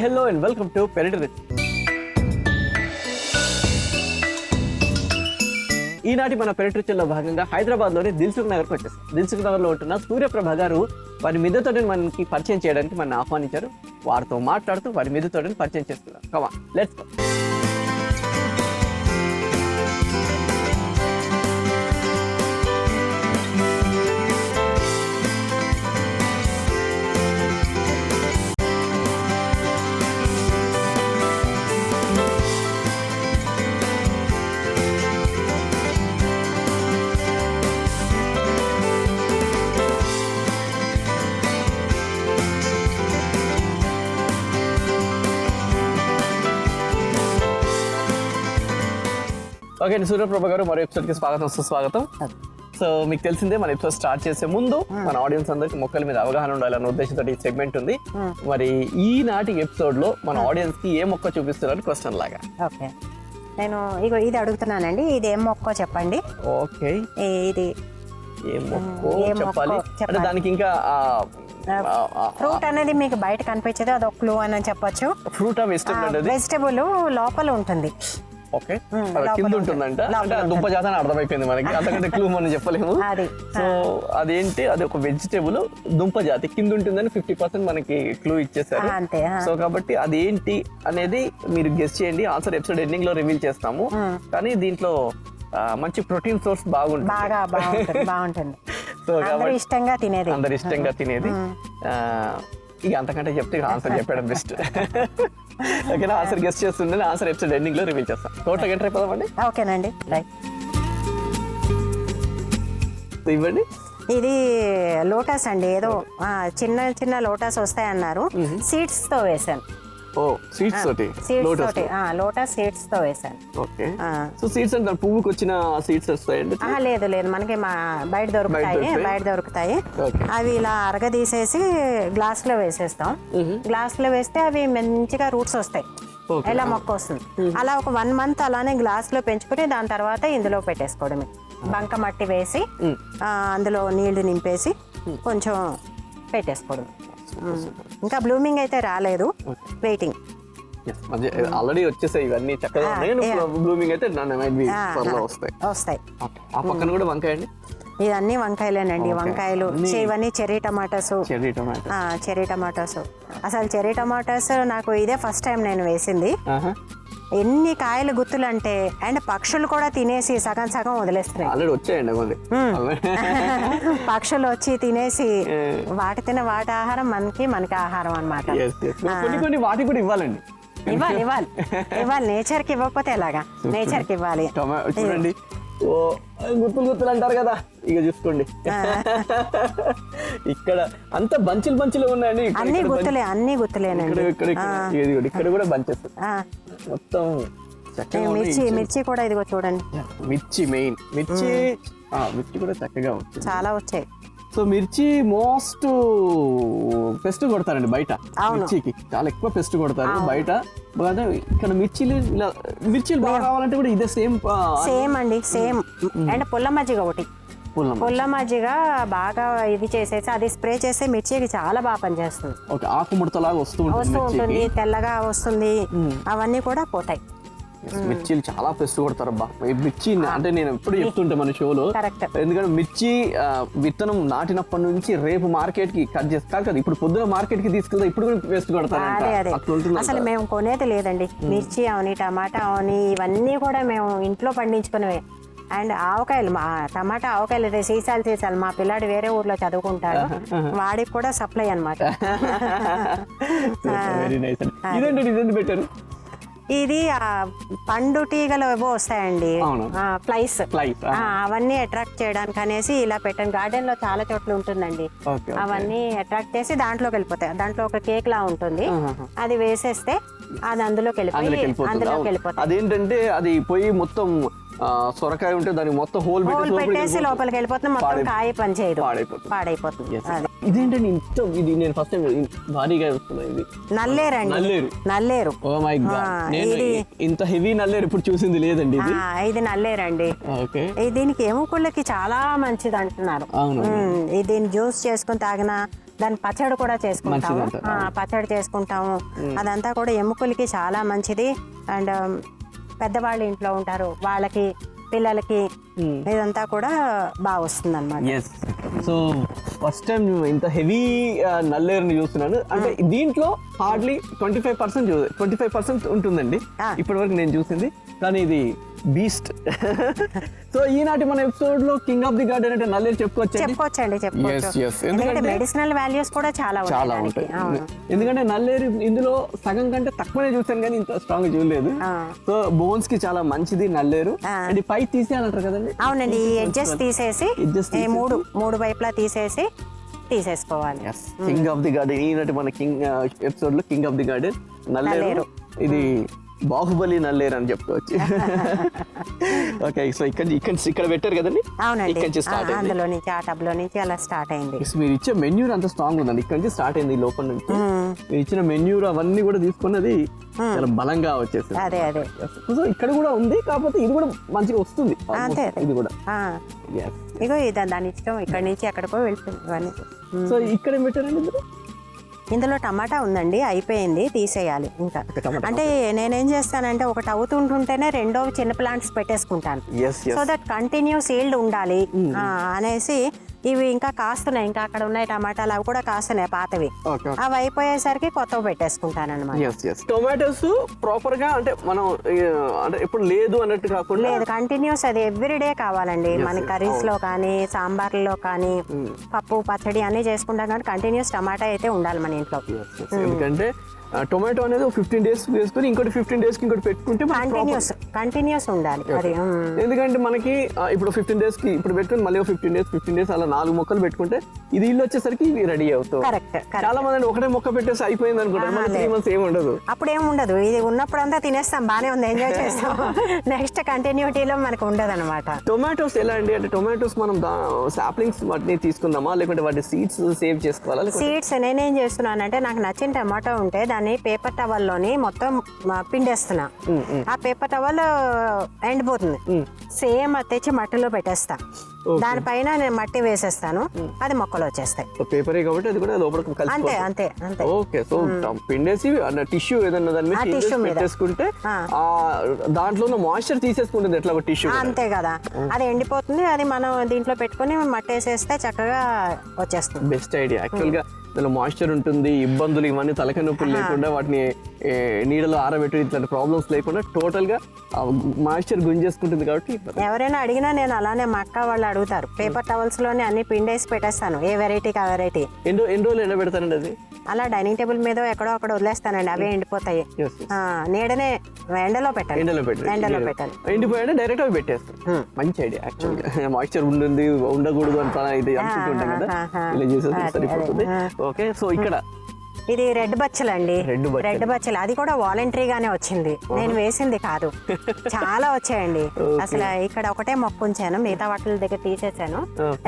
Hello and welcome to పెరిటరీ. ఈనాటి మన పెరిటరీలో భాగంగా హైదరాబాద్లోని దిల్సుఖ్ నగర్కి వచ్చేస్తాం. దిల్సుఖ్ నగర్లో ఉంటున్న సూర్యప్రభ గారు వారి మిద్దెతోటని మనకి పరిచయం చేయడానికి మన ఆహ్వానించారు. వారితో మాట్లాడుతూ వారి మిద్దెతోటని పరిచయం చేస్తున్నాం. కమా లెట్స్ గో. ఓకే అండి, సూర్యప్రభ గారు మరో ఎపిసోడ్కి స్వాగతం, సుస్వాగతం. సో మీకు తెలిసిందే, మన ఎపిసోడ్ స్టార్ట్ చేసే ముందు మన ఆడియన్స్ అందరికి మొక్కల మీద అవగాహన ఉండాలన్న ఉద్దేశంతో ఈ సెగ్మెంట్ ఉంది. మరి ఈనాటి ఎపిసోడ్ లో మన ఆడియన్స్ కి ఏ మొక్క చూపిస్తున్నారు క్వశ్చన్ లాగా. ఓకే, నేను ఇది అడుగుతున్నానండి. ఇది ఏం మొక్క చెప్పండి. ఓకే, ఇది ఏ మొక్క చెప్పాలి అంటే దానికి ఇంకా ఫ్రూట్ అనేది మీకు బయట కనిపించేది అదొక క్లూ అని చెప్పొచ్చు. ఫ్రూట్ వెజిటబుల్ లోపల ఉంటుంది. ఓకే, కింద ఉంటుందంట అంటే దుంప జాతని అర్థమైపోయింది మనకి, అంతకంటే క్లూ మనం చెప్పలేము. సో అదేంటి, అది ఒక వెజిటేబుల్ దుంప జాతి కింద ఉంటుందని 50% మనకి క్లూ ఇచ్చేసారు. సో కాబట్టి అదేంటి అనేది మీరు గెస్ చేయండి. ఆన్సర్ ఎపిసోడ్ ఎండింగ్ లో రివీల్ చేస్తాము. కానీ దీంట్లో మంచి ప్రోటీన్ సోర్స్ బాగుంటుంది. సో అందరూ ఇష్టంగా తినేది. ఇక అంతకంటే చెప్తే ఆన్సర్ చెప్పడం బెస్ట్. ఓకేనా, ఆన్సర్ గెస్ట్ చేస్తుండే ఆన్సర్ ఎపిసోడ్ ఎండింగ్ లో రివీల్ చేస్తాం. టోటల్ ఎంటర్ అయిపోదామండి. ఓకేనండి, రైట్. ఇవ్వండి. ఇది లోటస్ అండి. ఏదో చిన్న చిన్న లోటస్ వస్తాయన్నారు. సీడ్స్ తో వేసాను. ఓ, సీడ్స్ తోటి లోటస్ సీడ్స్ తో వేసాను. ఓకే, సో సీడ్స్ అంటే పువ్వుకి వచ్చిన సీడ్స్ వస్తాయండి? లేదు, మనకి బయట దొరుకుతాయి. అవి ఇలా అరగదీసేసి గ్లాస్ లో వేసేస్తాం. గ్లాస్ లో వేస్తే అవి మంచిగా రూట్స్ వస్తాయి, ఎలా మొక్క వస్తుంది. అలా ఒక 1 month అలానే గ్లాస్ లో పెంచుకుని దాని తర్వాత ఇందులో పెట్టేసుకోవడమే. బంక మట్టి వేసి అందులో నీళ్లు నింపేసి కొంచెం పెట్టేసుకోవడం. ఇంకా బ్లూమింగ్ అయితే రాలేదు, వెయిటింగ్. ఆల్రెడీ వచ్చేసాయి ఇవన్నీ చక్కగా. బ్లూమింగ్ అయితే వస్తాయి. ఆ పక్కన కూడా వంకాయ అండి. ఇవన్నీ వంకాయలేనండి. వంకాయలు ఇవన్నీ చెర్రీ టమాటోస్. అసలు చెర్రీ టమాటోస్ నాకు ఇదే ఫస్ట్ టైం నేను వేసింది. ఎన్ని కాయలు గుత్తులు అంటే, అండ్ పక్షులు కూడా తినేసి సగం సగం వదిలేస్తున్నాయి. వచ్చాయండి పక్షులు వచ్చి తినేసి వాటి వాటి ఆహారం మనకి ఆహారం అన్నమాట. వాటికి కూడా ఇవ్వాలండి. ఇవ్వాలి. నేచర్ కి ఇవ్వకపోతే ఎలాగా? నేచర్ కి ఇవ్వాలి. చూడండి, గుర్తులు అంటారు కదా, ఇక చూసుకోండి. ఇక్కడ అంత బంచులు ఉన్నాయండి. అన్ని గుర్తులేనండి. ఇక్కడ కూడా బంచెస్ మొత్తం. మిర్చి కూడా ఇదిగో చూడండి. మిర్చి కూడా చక్కగా వచ్చింది, చాలా వచ్చాయి. సో మిర్చి మోస్ట్ పెస్ట్ కొడతారండి బయట. మిర్చికి చాలా ఎక్కువ పెస్ట్ కొడతారు బయట. ఇక్కడ మిర్చీలు బాగా కావాలంటే కూడా ఇదే సేమ్ అండి. అండ్ పుల్ల మజ్జిగ ఒకటి, పుల్ల మజ్జిగ బాగా ఇది చేసేసి అది స్ప్రే చేస్తే మిర్చికి చాలా బాగా పనిచేస్తుంది. ఆకు ముడతలాగా వస్తూ ఉంటుంది, తెల్లగా వస్తుంది. అవన్నీ కూడా పోతాయి. మిర్చీలు చాలా పెస్ట్ కొడతారబ్బా. మిర్చి అంటే నేను ఎప్పుడు చెప్తుంటే మన షోలో, ఎందుకంటే మిర్చి విత్తనం నాటినప్పటి నుంచి రేపు మార్కెట్ కి కట్ చేస్తారు కదా, ఇప్పుడు పొద్దున మార్కెట్ కి తీసుకెళ్తే ఇప్పుడు కూడా పెస్ట్ కొడతారు. అసలు మేము కొనేది లేదండి. మిర్చి అవని, టమాటా అవని, ఇవన్నీ కూడా మేము ఇంట్లో పండించుకునేవే. అండ్ ఆవకాయలు, టమాటా ఆవకాయలు అయితే సీసాలు మా పిల్లాడు వేరే ఊర్లో చదువుకుంటాడు, వాడికి కూడా సప్లై అన్నమాట. ఇది పండు తీగలు ఏవో వస్తాయండి, ఫ్లైస్. అవన్నీ అట్రాక్ట్ చేయడానికి అనేసి ఇలా పెట్టాను. గార్డెన్ లో చాలా చోట్ల ఉంటుందండి. అవన్నీ అట్రాక్ట్ చేసి దాంట్లోకి వెళ్ళిపోతాయి. దాంట్లో ఒక కేక్ లా ఉంటుంది, అది వేసేస్తే అది అందులోకి వెళ్ళిపోతాయి. అదేంటంటే అది పోయి మొత్తం సొరకాయ ఉంటే దానికి మొత్తం హోల్ పెట్టేసి లోపలికి వెళ్ళిపోతుంది. మొత్తం కాయ పని చేయదు, పాడైపోతుంది. ఇదేంటండి ఇది నేను ఫస్ట్ టైం భారీగా చూస్తున్నా. ఇది నల్లేరు. ఓ మై గాడ్, ఇంత హెవీ నల్లేరు ఇప్పుడు చూసింది లేదండి. ఇది నల్లేరండి. దీనికి ఎముకలకి చాలా మంచిది అంటున్నారు. దీన్ని జ్యూస్ చేసుకుని తాగినా, దాని పచ్చడి కూడా చేసుకుంటాము. పచ్చడి చేసుకుంటాము. అదంతా కూడా ఎముకలకి చాలా మంచిది. అండ్ పెద్దవాళ్ళు ఇంట్లో ఉంటారు, వాళ్ళకి పిల్లలకి ఇదంతా కూడా బాగా వస్తుంది అన్నమాట. సో ఫస్ట్ టైం ఇంత హెవీ నల్లేరుని చూస్తున్నాను. అంటే దీంట్లో హార్డ్లీ 25% ఉంటుందండి ఇప్పటి వరకు నేను చూసింది. కానీ ఇది బీస్ట్. సో ఈనాటి మన ఎపిసోడ్ లో కింగ్ ఆఫ్ ది గార్డెన్ అంటే నల్లేరు చెప్పుకోవచ్చు. ఎందుకంటే మెడిసినల్ వాల్యూస్ కూడా చాలా ఉంటాయి. ఎందుకంటే నల్లేరు ఇందులో సగం కంటే తక్కువనే చూసాను కానీ ఇంత స్ట్రాంగ్ చూడలేదు. సో బోన్స్ కి చాలా మంచిది నల్లేరు. అండ్ పై తీసేయాలంటారు కదండి? అవునండి, ఈ ఎడ్జెస్ తీసేసి మూడు వైపులా తీసేసుకోవాలి. కింగ్ ఆఫ్ ది గార్డెన్ ఈనాటి మన కింగ్ ఎపిసోడ్ లో కింగ్ ఆఫ్ ది గార్డెన్ నల్లేరు. ఇది బాహుబలి నల్లేరు అని చెప్పుకోవచ్చు. ఓకే, సో ఇక్కడ పెట్టారు కదండి? అవునండి, అందులో నుంచి ఆ టబ్ లో నుంచి అలా స్టార్ట్ అయింది. మీరు ఇచ్చే మెన్యూర్ అంత స్ట్రాంగ్ ఉందండి. ఇక్కడ నుంచి స్టార్ట్ అయింది లోపల నుంచి. మీరు ఇచ్చిన మెన్యూర్ అవన్నీ కూడా తీసుకున్నది చాలా బలంగా వచ్చేసింది. అదే సో ఇక్కడ కూడా ఉంది, కాకపోతే ఇది కూడా మంచిగా వస్తుంది. ఇది కూడా ఇగో దాని ఇష్టం ఇక్కడ నుంచి ఎక్కడికో వెళ్తుంది. సో ఇక్కడ ఏం పెట్టారండి? ఇందులో టమాటా ఉందండి, అయిపోయింది, తీసేయాలి ఇంకా. అంటే నేనేం చేస్తానంటే ఒకటి అవుతుంటుంటేనే రెండో చిన్న ప్లాంట్స్ పెట్టేసుకుంటాను. సో దట్ కంటిన్యూస్ ఈల్డ్ ఉండాలి అనేసి. ఇవి ఇంకా కాస్తున్నాయి, ఇంకా అక్కడ ఉన్నాయి టమాటాలు, అవి కూడా కాస్తున్నాయి పాతవి. అవి అయిపోయేసరికి కొత్తవి పెట్టేసుకుంటాను అనమాట. టొమాటోస్ ప్రాపర్ గా అంటే మనం అంటే ఇప్పుడు లేదు అన్నట్టు కాకుండా లేదు, కంటిన్యూస్ అది ఎవ్రీడే కావాలండి. మన కర్రీస్ లో కానీ సాంబార్లో కానీ పప్పు పచ్చడి అన్ని చేసుకుంటాం కానీ కంటిన్యూస్ టమాటా అయితే ఉండాలి మన ఇంట్లో. ఎందుకంటే టొమాటో అనేది 15 days వేసుకుని ఇంకోటి 15 days కి ఇంకోటి పెట్టుకుంటే కంటిన్యూస్ ఉండాలి అది. ఎందుకంటే మనకి ఇప్పుడు 15 days కి ఇప్పుడు పెట్టుకుని మళ్ళీ 15 days అలా 4 మొక్కలు పెట్టుకుంటే ఇది ఇల్లు వచ్చేసరికి ఇవి రెడీ అవుతాయి. చాలా మంది ఒకటే మొక్క పెట్టేసి అయిపోయింది అనుకుంటారు, 3 months ఏమి ఉండదు. అప్పుడు ఏమి ఉండదు, ఇది ఉన్నప్పుడు అంతా తినేస్తాం, బానే ఉంది, ఎంజాయ్ చేస్తాం. నెక్స్ట్ కంటిన్యూటీలో మనకు ఉండదు అనమాట. టొమాటోస్ ఎలా అండి? అంటే టొమాటోస్ మనం సాప్లింగ్స్ వాటిని తీసుకుందామా లేకుంటే వాటి సీడ్స్ సేవ్ చేసుకోవాలా? సీడ్స్ నేనేం చేస్తున్నానంటే నాకు నచ్చిన టమాటో ఉంటే పేపర్ టవల్లోని మొత్తం పిండేస్తున్నా. ఆ పేపర్ టవల్ ఎండిపోతుంది, సేమ్ తెచ్చి మట్టిలో పెట్టేస్తా. దానిపైన నేను మట్టి వేసేస్తాను, అది మొక్కలు వచ్చేస్తాయి. పేపర్ కాబట్టి అది కూడా లోపలికి అంతే అంతే అంతే. ఓకే, సో పిండేసి టిష్యూ ఏదన్నా దాని మీద టిష్యూ పెట్టేసుకుంటే దాంట్లో ఉన్న మాయిశ్చర్ తీసేసుకుంటుంది ఎట్లా టిష్యూ. అంతే కదా, అది ఎండిపోతుంది, అది మనం దీంట్లో పెట్టుకుని మట్టి వేసేస్తే చక్కగా వచ్చేస్తుంది. Best idea. యాక్చువల్ గా దానిలో మాయిశ్చర్ ఉంటుంది, ఇబ్బందులు ఇవన్నీ తలకాయ నొప్పులు లేకుండా వాటిని నీడలో ఆరబెట్టి ఇట్లాంటి ప్రాబ్లమ్స్ లేకుండా టోటల్ గా మాయిశ్చర్ గుంజేసుకుంటుంది. కాబట్టి ఎవరైనా అడిగినా నేను అలానే మా అక్క వాళ్ళు అడుగుతారు, పేపర్ టవల్స్ లోనే అన్ని పిండేసి పెట్టేస్తాను, ఏ వెరైటీకి ఆ వెరైటీ. ఎన్ని రోజులు ఎండబెడతానండి అది? అలా డైనింగ్ టేబుల్ మీద ఎక్కడో అక్కడ వదిలేస్తానండి, అవే ఎండిపోతాయి. నీడనే ఎండలో పెట్టాలి. ఎండిపోయాడు డైరెక్ట్ అవి పెట్టేస్తాను. మంచి ఐడియా. యాక్చువల్ గా మాయిశ్చర్ ఉంటుంది ఉండకూడదు అంతా ఇది అనుకుంటుంటాం కదా, ఇలా చేసేది సరిపోతుంది. ఓకే, సో ఇక్కడ ఇది రెడ్ బచ్చలు అండి. రెడ్ బచ్చలు అది కూడా వాలంటరీగానే వచ్చింది, నేను వేసింది కాదు. చాలా వచ్చాయండి. అసలు ఇక్కడ ఒకటే మొక్క ఉంచాను, మిగతా వాటి దగ్గర తీసేసాను.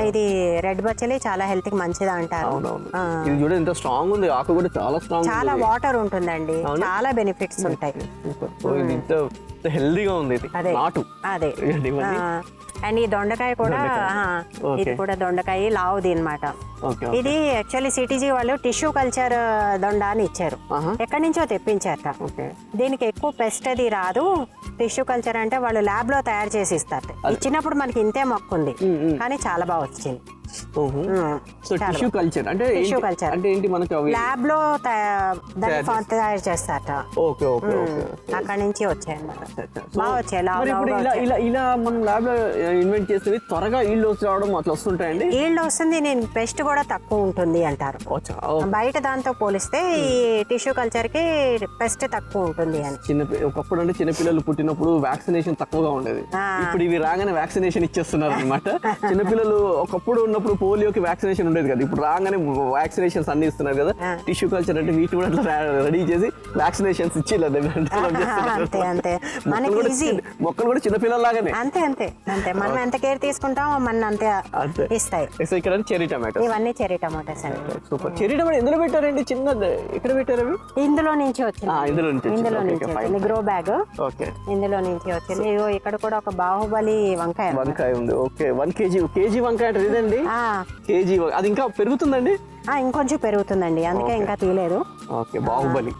ఇది రెడ్ బచ్చలి చాలా హెల్త్ కి మంచిది అంటారు. చాలా వాటర్ ఉంటుందండి, చాలా బెనిఫిట్స్ ఉంటాయి. హెల్దీగా ఉంది. అదే అండ్ ఈ దొండకాయ కూడా, ఇది కూడా దొండకాయ లావుది అనమాట. ఇది యాక్చువల్లీ సిటీజీ వాళ్ళు టిష్యూ కల్చర్ దొండ అని ఇచ్చారు, ఎక్కడి నుంచో తెప్పించారట. దీనికి ఎక్కువ పెస్ట్ అది రాదు. టిష్యూ కల్చర్ అంటే వాళ్ళు ల్యాబ్ లో తయారు చేసి ఇస్తారు. ఇచ్చినప్పుడు మనకి ఇంతే మొక్క ఉంది కానీ చాలా బాగా వచ్చింది. టిష్యూ కల్చర్ అంటే ఏంటి? మనకి ల్యాబ్ లో తయారు చేస్తారట. అక్కడ నుంచి వచ్చాయండి, బాగా వచ్చాయి. ఇలా మనం ల్యాబ్ లో ఇన్వెంట్ చేసేది త్వరగా ఈల్డ్ రావడం అట్లా వస్తుంటాయండి. ఈల్డ్ వస్తుంది, నేను పెస్ట్ కూడా తక్కువ ఉంటుంది అంటారు. బయట దాంతో పోలిస్తే ఈ టిష్యూ కల్చర్ కి పెస్ట్ తక్కువ ఉంటుంది అని. ఒకప్పుడు అంటే చిన్నపిల్లలు పుట్టినప్పుడు వ్యాక్సినేషన్ తక్కువగా ఉండేది, ఇప్పుడు ఇవి రాగానే వ్యాక్సినేషన్ ఇచ్చేస్తున్నారు అనమాట. చిన్నపిల్లలు ఒకప్పుడు ఉన్నప్పుడు పోలియోకి వ్యాక్సినేషన్ ఉండేది కదా, ఇప్పుడు రాగానే వ్యాక్సినేషన్స్ అన్ని ఇస్తున్నారు కదా. టిష్యూ కల్చర్ అంటే వీటి కూడా అట్లా రెడీ చేసి వ్యాక్సినేషన్స్ ఇచ్చి మొక్కలు కూడా చిన్నపిల్లలాగానే. అంతే అంతే అంతే, మనం ఎంత కేర్ తీసుకుంటామో మన అంతే ఇస్తాయి. ఇక్కడ చెర్రీ టమాటో, ఇవన్నీ చెర్రీ టమాటోస్ అండి. సూపర్. చెర్రీ టమాటో ఎందులో పెట్టారండి? చిన్నది ఎక్కడ పెట్టారు అవి? ఇందులో నుంచి వచ్చింది. ఇందులో నుంచి గ్రో బ్యాగ్, ఇందులో నుంచి వచ్చింది. ఇక్కడ కూడా ఒక బాహుబలి వంకాయ ఉంది. ఓకే, 1 kg వంకాయ అంటే ఇదండి. కేజీ అది ఇంకా పెరుగుతుందండి? ఇంకొంచెం పెరుగుతుందండి, అందుకే ఇంకా తీయలేదు. Okay, Baahubali.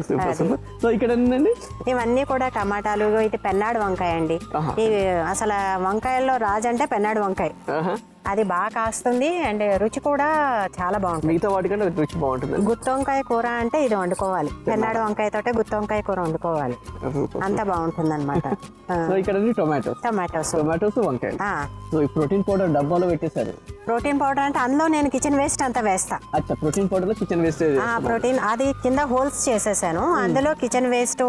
Super super. So ఇక్కడ ఏంటండి? ఇవన్నీ కూడా టమాటాలు. ఇది పెన్నాడు వంకాయ అండి. ఇవి అసలు వంకాయల్లో రాజు అంటే పెన్నాడు వంకాయ. అది బాగా కాస్తుంది అండ్ రుచి కూడా చాలా బాగుంటుంది. మిగతా వాటికంటే రుచి బాగుంటుంది. గుత్తి వంకాయ కూర అంటే ఇది వండుకోవాలి, పెన్నాడు వంకాయ తోటే గుత్తి వంకాయ కూర వండుకోవాలి, అంత బాగుంటుంది అనమాట. ఇక్కడ టొమాటోస్ వంకాయలు. సో ఈ ప్రోటీన్ పౌడర్ డబ్బాలో పెట్టేశారు. ప్రోటీన్ పౌడర్ అంటే అందులో నేను కిచెన్ వేస్ట్ అంతా వేస్తా. ప్రోటీన్ పౌడర్ లో కిచెన్ వేస్ట్. ప్రోటీన్ అది కింద హోల్స్ చేసేసాను, అందులో కిచెన్ వేస్ట్.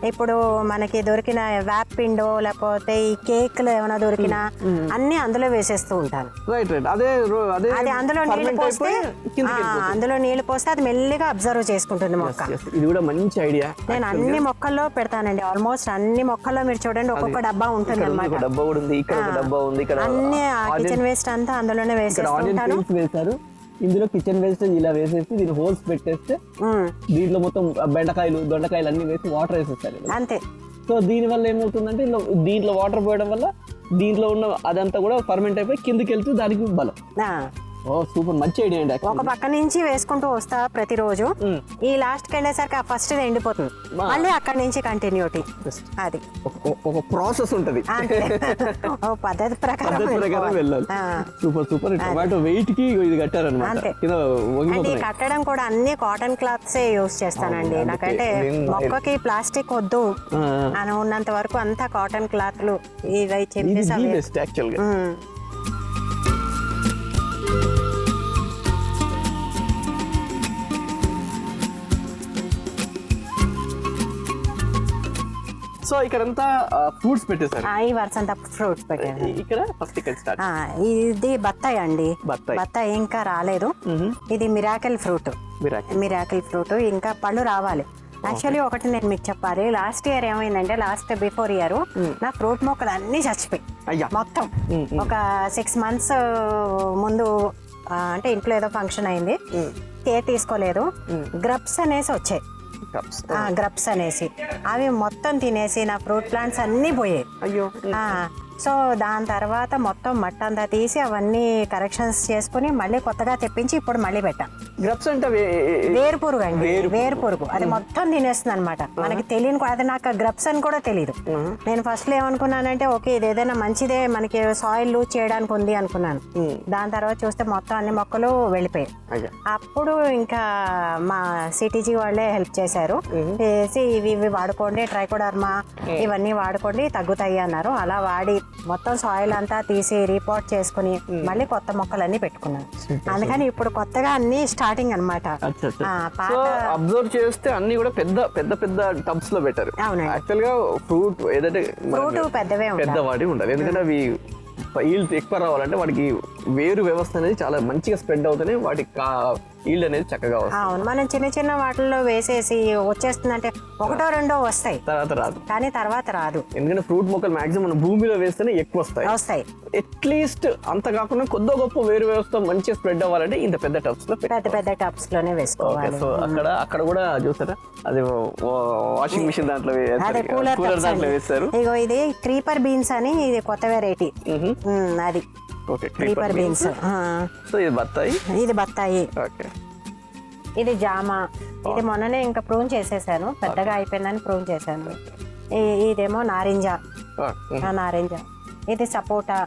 ఇప్పుడు మనకి దొరికిన వ్యాప్ పిండో లేకపోతే ఈ కేక్లు ఏమైనా దొరికినా అన్ని అందులో వేసేస్తూ ఉంటాను. అది అందులో నీళ్లు పోస్తే అది మెల్లిగా అబ్జర్వ్ చేసుకుంటుంది మొక్క. ఇది కూడా మంచి ఐడియా. నేను అన్ని మొక్కల్లో పెడతానండి, ఆల్మోస్ట్ అన్ని మొక్కల్లో. మీరు చూడండి ఒక్కొక్క డబ్బా ఉంటుంది అనమాట. అన్ని కిచెన్ వేస్ట్ అంతా అందులోనే వేసేస్తుంటాను. ఇందులో కిచెన్ వేస్ట్ ఇలా వేసేసి దీని హోల్స్ పెట్టేస్తే దీంట్లో మొత్తం బెండకాయలు దొండకాయలు అన్ని వేసి వాటర్ వేసేస్తారు అంతే. సో దీని వల్ల ఏమవుతుందంటే దీంట్లో వాటర్ పోయడం వల్ల దీంట్లో ఉన్న అదంతా కూడా ఫర్మెంట్ అయిపోయి కిందకి వెళ్తూ దానికి బలం. సూపర్, మంచి ఐడియా అండి. ఒక పక్క నుంచి వేసుకుంటూ వస్తా ప్రతిరోజు. ఈ లాస్ట్ కి వెళ్ళేసరికి ఫస్ట్ ఎండిపోతుంది, మళ్ళీ అక్కడ నుంచి కంటిన్యూటీ. అది ఒక ప్రాసెస్ ఉంటది, పద్ధతి ప్రకారం వెళ్ళాలి. Super super. టొమాటో వెయిట్ కి ఇది కట్టారన్నమాట. కట్టడం కూడా అన్ని కాటన్ క్లాత్స్ యూస్ చేస్తానండి. నాకంటే మొక్కకి ప్లాస్టిక్ వద్దు అని ఉన్నంత వరకు అంతా కాటన్ క్లాత్లు ఇవి చెప్పేసి. సో ఇక్కడంతా ఫ్రూట్స్ పెట్టేశారు. ఈ వరుసంతా ఫ్రూట్స్ పెట్టాను. ఇక్కడ ఫస్ట్ స్టార్ట్. ఇది బత్తాయి అండి. బత్తాయి ఇంకా రాలేదు. ఇది మిరాకిల్ ఫ్రూట్. ఇంకా పళ్ళు రావాలి. యాక్చువల్లీ ఒకటి నేను మీకు చెప్పాలి, లాస్ట్ ఇయర్ ఏమైందంటే బిఫోర్ ఇయర్ నా ఫ్రూట్ మొక్కలు అన్ని చచ్చిపోయి మొత్తం. ఒక 6 months ముందు అంటే ఇంట్లో ఏదో ఫంక్షన్ అయింది, కేర్ తీసుకోలేదు, గ్రప్స్ అనేసి వచ్చాయి. గ్రప్స్ అనేసి అవి మొత్తం తినేసి నా ఫ్రూట్ ప్లాంట్స్ అన్ని పోయాయి. అయ్యో. సో దాని తర్వాత మొత్తం మట్టి అంతా తీసి అవన్నీ కరెక్షన్స్ చేసుకుని మళ్ళీ కొత్తగా తెప్పించి ఇప్పుడు మళ్ళీ పెట్టాం. గ్రప్స్ అంటే వేరుపురుగు అండి, వేరుపురుగు. అది మొత్తం తినేస్తుంది అనమాట. మనకి తెలియని, అది నాకు గ్రప్స్ అని కూడా తెలియదు. నేను ఫస్ట్ లో ఏమనుకున్నానంటే ఓకే ఇది ఏదైనా మంచిదే మనకి సాయిల్ లూజ్ చేయడానికి ఉంది అనుకున్నాను. దాని తర్వాత చూస్తే మొత్తం అన్ని మొక్కలు వెళ్ళిపోయాయి. అప్పుడు ఇంకా మా సిటీజీ వాళ్ళే హెల్ప్ చేశారు, చేసి ఇవి వాడుకోండి, ట్రైకోడర్మా ఇవన్నీ వాడుకోండి తగ్గుతాయి అన్నారు. అలా వాడి మొత్తం సాయిల్ అంతా తీసి రీపోర్ట్ చేసుకుని మళ్ళీ కొత్త మొక్కలన్నీ పెట్టుకున్నాను. అందుకని ఇప్పుడు కొత్తగా అన్ని స్టార్టింగ్ అనమాట. అబ్జర్వ్ చేస్తే అన్ని కూడా పెద్ద పెద్ద టబ్స్ లో పెట్టారు. యాక్చువల్ గా ఫ్రూట్ ఏదంటే పెద్దవాడి ఉండాలి, ఎందుకంటే అవి ఈల్డ్ ఎక్కువ రావాలంటే వాటికి వేరు వ్యవస్థ అనేది చాలా మంచిగా స్ప్రెడ్ అవుతూనే వాటికి ఈల్డ్ అనేది చక్కగా వస్తుంది. అవును, మనం చిన్న చిన్న వాటిల్లో వేసేసి వచ్చేస్తుందంటే ఒకటో రెండో వస్తాయి, తర్వాత రాదు. ఎందుకంటే ఫ్రూట్ మొక్కలు మాక్సిమం మనం భూమిలో వేస్తేనే ఎక్కువ వస్తాయి. అట్లీస్ట్ అంత కాకుండా కొద్ది గొప్ప వేరు వ్యవస్థ మంచిగా స్ప్రెడ్ అవ్వాలంటే ఇంత పెద్ద టబ్స్ లో పెద్ద టబ్స్ లోనే వేసుకోవాలి. సో అక్కడ కూడా చూసారా, అది వాషింగ్ మిషన్ దాంట్లో కూలర్ దాంట్లో వేస్తారు. ఇగో ఇది క్రీపర్ బీన్స్ అని, ఇది కొత్త వెరైటీ. అది క్రీపర్ బీన్స్. సో ఇది బత్తాయి. ఇది జామ. ఇది మొన్ననే ఇంకా ప్రూన్ చేసేసాను, పెద్దగా అయిపోయిందని ప్రూన్ చేశాను. ఇదేమో నారింజ. ఇది సపోటా.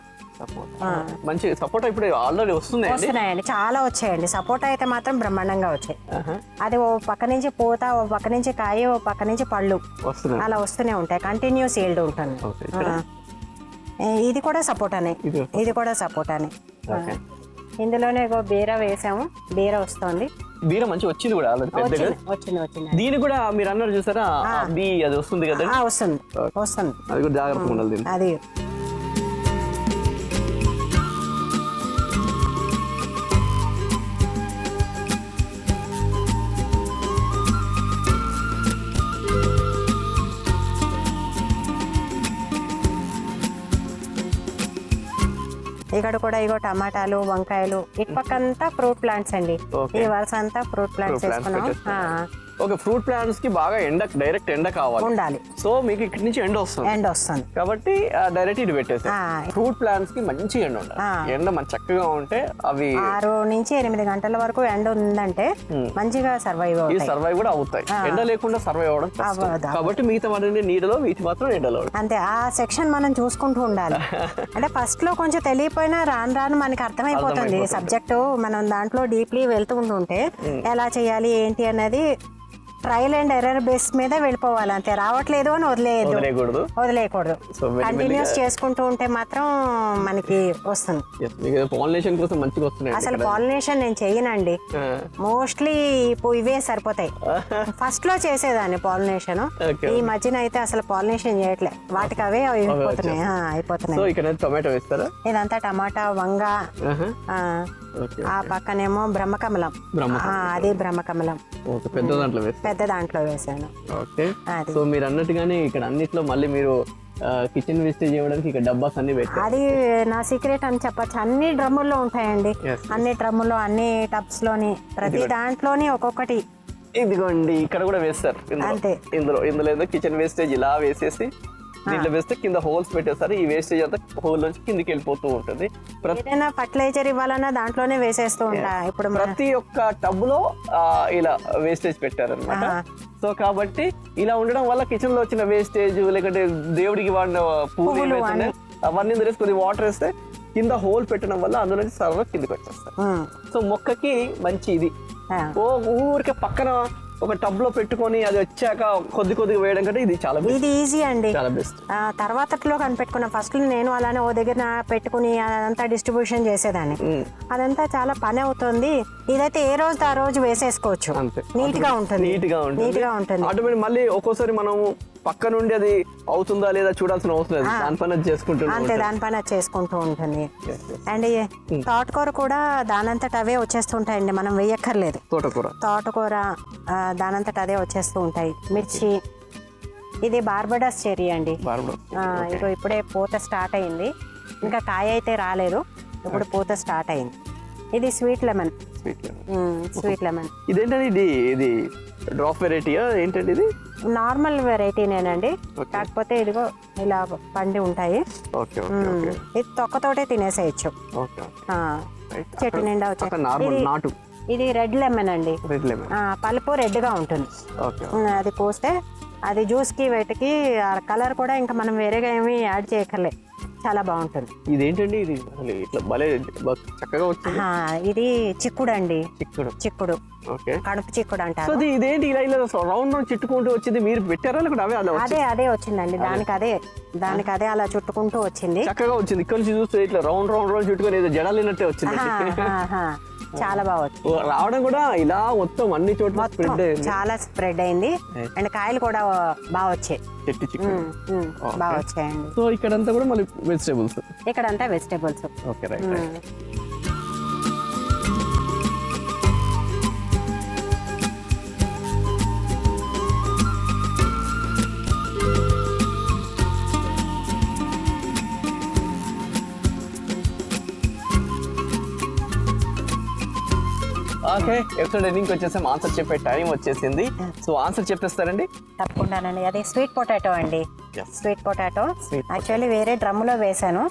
మంచి సపోటా ఇప్పుడు ఆల్రెడీ వస్తున్నాయండి, చాలా వచ్చాయండి. సపోటా అయితే మాత్రం బ్రహ్మాండంగా వచ్చాయి. అది ఓ పక్క నుంచి పూత, ఓ పక్క నుంచి కాయ, ఓ పక్క నుంచి పళ్ళు అలా వస్తూనే ఉంటాయి. కంటిన్యూస్ ఈల్డ్ ఉంటుంది. ఇది కూడా సపోటానే. ఇందులోనే బీర వేసాము, బీర వస్తుంది. బీర మంచి వచ్చింది కూడా ఆల్రెడీ. వచ్చింది. దీని కూడా మీరు అన్నారు చూసారా, అది వస్తుంది కదా. వస్తుంది. అది కూడా జాగ్రత్తగా ఉండాలి. అది ఇక్కడ కూడా ఇగో టమాటాలు, వంకాయలు, ఇటు పక్కంతా ఫ్రూట్ ప్లాంట్స్ అండి. ఈ వరుస అంతా ఫ్రూట్ ప్లాంట్స్ వేసుకున్నాం. ఓకే, ఫ్రూట్ ప్లాంట్స్ కి బాగా డైరెక్ట్ ఎండ కావాలి ఉండాలి. సో మీకు ఇక్కడి నుంచి ఎండ వస్తుంది కాబట్టి డైరెక్ట్ ఇది పెట్టేసి. ఫ్రూట్ ప్లాంట్స్ కి మంచి ఎండ ఉండాలి. ఎండ మంచి చక్కగా ఉంటే అవి 6 నుంచి 8 గంటల వరకు ఎండ ఉందంటే మంచిగా సర్వైవ్ కూడా అవుతాయి. ఎండ లేకుండా సర్వైవ్ అవ్వడం కష్టం. కాబట్టి మిగతా వాటిని నీడలో, వీటి మాత్రం ఎండలో. అంతే, ఆ సెక్షన్ మనం చూసుకుంటూ ఉండాలి. అంటే ఫస్ట్ లో కొంచెం తెలియపోయినా రాను రాను మనకి అర్థమైపోతుంది సబ్జెక్టు. మనం దాంట్లో డీప్లీ వెళ్తూ ఉంటుంటే ఎలా చేయాలి ఏంటి అనేది ట్రయల్ అండ్ ఎర్రర్ బేస్ మీద వెళ్ళిపోవాలి. అంతే, రావట్లేదు అని వదిలేయకూడదు. కంటిన్యూస్ చేసుకుంటూ ఉంటే మాత్రం మనకి వస్తుంది. పాలినేషన్ కోసం మంచిగా వస్తున్నాయి. అసలు పాలినేషన్ నేను చెయ్యనండి, మోస్ట్లీ ఇవే సరిపోతాయి. ఫస్ట్ లో చేసేదాన్ని పాలినేషన్, ఈ మధ్యన అయితే అసలు పాలినేషన్ చేయట్లే, వాటికి అవే అయిపోతున్నాయి. టొమాటో వేస్తారా? ఇదంతా టమాటా, వంగ, ఆ పక్కనేమో బ్రహ్మకమలం, అది బ్రహ్మకమలం పెద్ద దాంట్లో వేసాను. ఓకే, సో మీరు అన్నట్టుగానే ఇక్కడ అన్నిట్లో మళ్ళీ మీరు కిచెన్ వేస్టేజ్ చేయడానికి ఇక్కడ డబ్బాస్ అన్ని పెట్టారు. అది నా సీక్రెట్ అని చెప్పచ్చు. అన్ని డ్రమ్ముల్లో ఉంటాయండి, అన్ని డ్రమ్ముల్లో, అన్ని టబ్స్ లోని, ప్రతి దాంట్లోని ఒక్కొక్కటి. ఇదిగోండి ఇక్కడ కూడా వేస్తారు. అంతే, ఇందులో ఏదో కిచెన్ వేస్టేజ్ ఇలా వేసేసి దీంట్లో వేస్తే కింద హోల్స్ పెట్టేస్తారు. ఈ వేస్టేజ్ అంతా హోల్ నుంచి కిందికి వెళ్ళిపోతూ ఉంటుంది. ఏదైనా ఫర్టిలైజర్ ఇవ్వాలన్నా దాంట్లోనే వేసేస్తూ ఉంటా. ఇప్పుడు ప్రతి ఒక్క టబ్ లో ఇలా వేస్టేజ్ పెట్టారనమాట. సో కాబట్టి ఇలా ఉండడం వల్ల కిచెన్ లో వచ్చిన వేస్టేజ్, లేకపోతే దేవుడికి వాడిన పూలు అవన్నీ తెలిసి కొద్దిగా వాటర్ వేస్తే కింద హోల్ పెట్టడం వల్ల అందులో నుంచి సర్వ కిందికి వచ్చేస్తారు. సో మొక్కకి మంచి ఇది. ఊరికే పక్కన ఒక టబ్ లో పెట్టుకొని అది వచ్చాక కొద్దిగా వేయడం కంటే ఇది చాలా ఇది ఈజీ అండి, చాలా బెస్ట్. తర్వాతలో కనిపెట్టుకున్నా. ఫస్ట్ నేను అలానే ఓ దగ్గర పెట్టుకుని అదంతా డిస్ట్రిబ్యూషన్ చేసేదాన్ని. అదంతా చాలా పని అవుతుంది. ఇదైతే ఏ రోజు ఆ రోజు వేసేసుకోవచ్చు, నీట్ గా ఉంటుంది. ఆటోమేటిక్ మళ్ళీ ఒక్కోసారి మనము పక్క నుండి అది అవుతుందా లేదా చూడాల్సిన అవసరం లేదు, దానిపైన చేసుకుంటూ ఉంటుంది. అండ్ తోటకూర కూడా దానంతట అవే వచ్చేస్తుంటాయండి, మనం వేయక్కర్లేదు. తోటకూర దానంతట అదే వచ్చేస్తూ ఉంటాయి. మిర్చి, ఇది బార్బడస్ చెర్రీ అండి. ఇప్పుడే పూత స్టార్ట్ అయింది, ఇంకా కాయ అయితే రాలేదు, ఇప్పుడు పూత స్టార్ట్ అయింది. ఇది స్వీట్ లెమన్. ఇదేంటండి, ఇది డ్రాప్ వెరైటీయా ఏంటండి? ఇది నార్మల్ వెరైటీనేనండి, కాకపోతే ఇదిగో ఇలా పండి ఉంటాయి. ఇది తొక్కతోటే తినేసేయచ్చు, చెట్టు నిండా వచ్చాయి. ఇది రెడ్ లెమన్ అండి, పలుపు రెడ్ గా ఉంటుంది. అది కోస్తే అది జ్యూస్ కి వేటికి కలర్ కూడా ఇంకా మనం వేరేగా ఏమి యాడ్ చేయక్కర్లేదు, చాలా బాగుంటుంది. ఇదేంటండి, ఇది ఇట్లా భలే చక్కగా వచ్చింది. ఇది చిక్కుడు అండి, చిక్కుడు కడుపు చిక్కుడు అంటారు. ఇదేంటి ఇలా రౌండ్ చుట్టుకుంటూ వచ్చింది, మీరు పెట్టారా? అదే వచ్చిందండి, దానికి అదే అలా చుట్టుకుంటూ వచ్చింది, చక్కగా వచ్చింది. ఇక్కడ నుంచి చూస్తే ఇట్లా రౌండ్ చుట్టుకొని జడాలినట్టే వచ్చింది, చాలా బాగా వచ్చింది. రావడం కూడా ఇలా మొత్తం అన్ని చోట్ల చాలా స్ప్రెడ్ అయింది. అండ్ కాయలు కూడా బాగా వచ్చాయి, బాగా వచ్చాయండి. సో ఇక్కడంతా కూడా మళ్ళీ వెజిటేబుల్స్, ఇక్కడంతా vegetables. Okay, right. Okay, episode ending వచ్చేసాం. ఆన్సర్ చెప్పే టైం వచ్చేసింది. సో ఆన్సర్ చెప్పేస్తారండి? తప్పకుండానండి. అదే స్వీట్ పొటాటో అండి. స్వీట్ పొటాటో యాక్చువల్లీ వేరే డ్రమ్ లో వేసాను,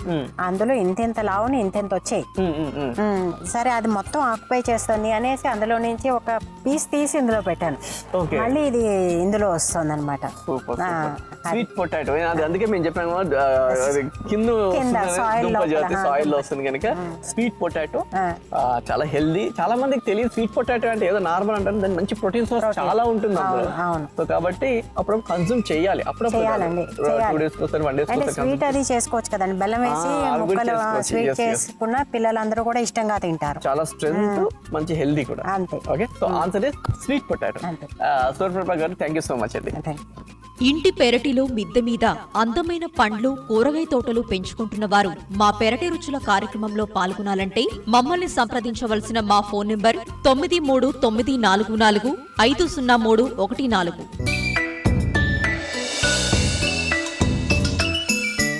అందులో ఇంత లావుని ఇంత వచ్చాయి. సరే, అది మొత్తం ఆక్యుపై చేస్తుంది అనేసి అందులో నుంచి ఒక పీస్ తీసి ఇందులో పెట్టాను, మళ్ళీ ఇది ఇందులో వస్తుంది అనమాట. స్వీట్ పొటాటో, అందుకే మేము చెప్పాము కింద సాయిల్ లో వస్తుంది కనుక స్వీట్ పొటాటో చాలా హెల్దీ. చాలా మందికి తెలియదు స్వీట్ పొటాటో అంటే ఏదో నార్మల్ అంటారు, దాని మంచి ప్రోటీన్ సోర్స్ చాలా ఉంటుంది అందులో. సో కాబట్టి అప్పుడు కన్సూమ్ చేయాలి, అప్పుడప్పుడు 2 days ఒకసారి 1 days ఒకసారి స్వీట్ అది చేసుకోవచ్చు కదండి, బెల్లం వేసి ముక్కలు స్వీట్ చేసుకున్న పిల్లలందరూ కూడా ఇష్టంగా తింటారు. చాలా స్ట్రెంగ్త్, మంచి హెల్దీ కూడా. అంతే. Okay, so answer is sweet potato. Suryaprabha గారు, థ్యాంక్ యూ సో మచ్ అండి. ఇంటి పెరటిలో మిద్దె మీద అందమైన పండ్లు, కూరగాయ తోటలు పెంచుకుంటున్న వారు మా పెరటి రుచుల కార్యక్రమంలో పాల్గొనాలంటే మమ్మల్ని సంప్రదించవలసిన మా ఫోన్ నంబర్ 9394450314.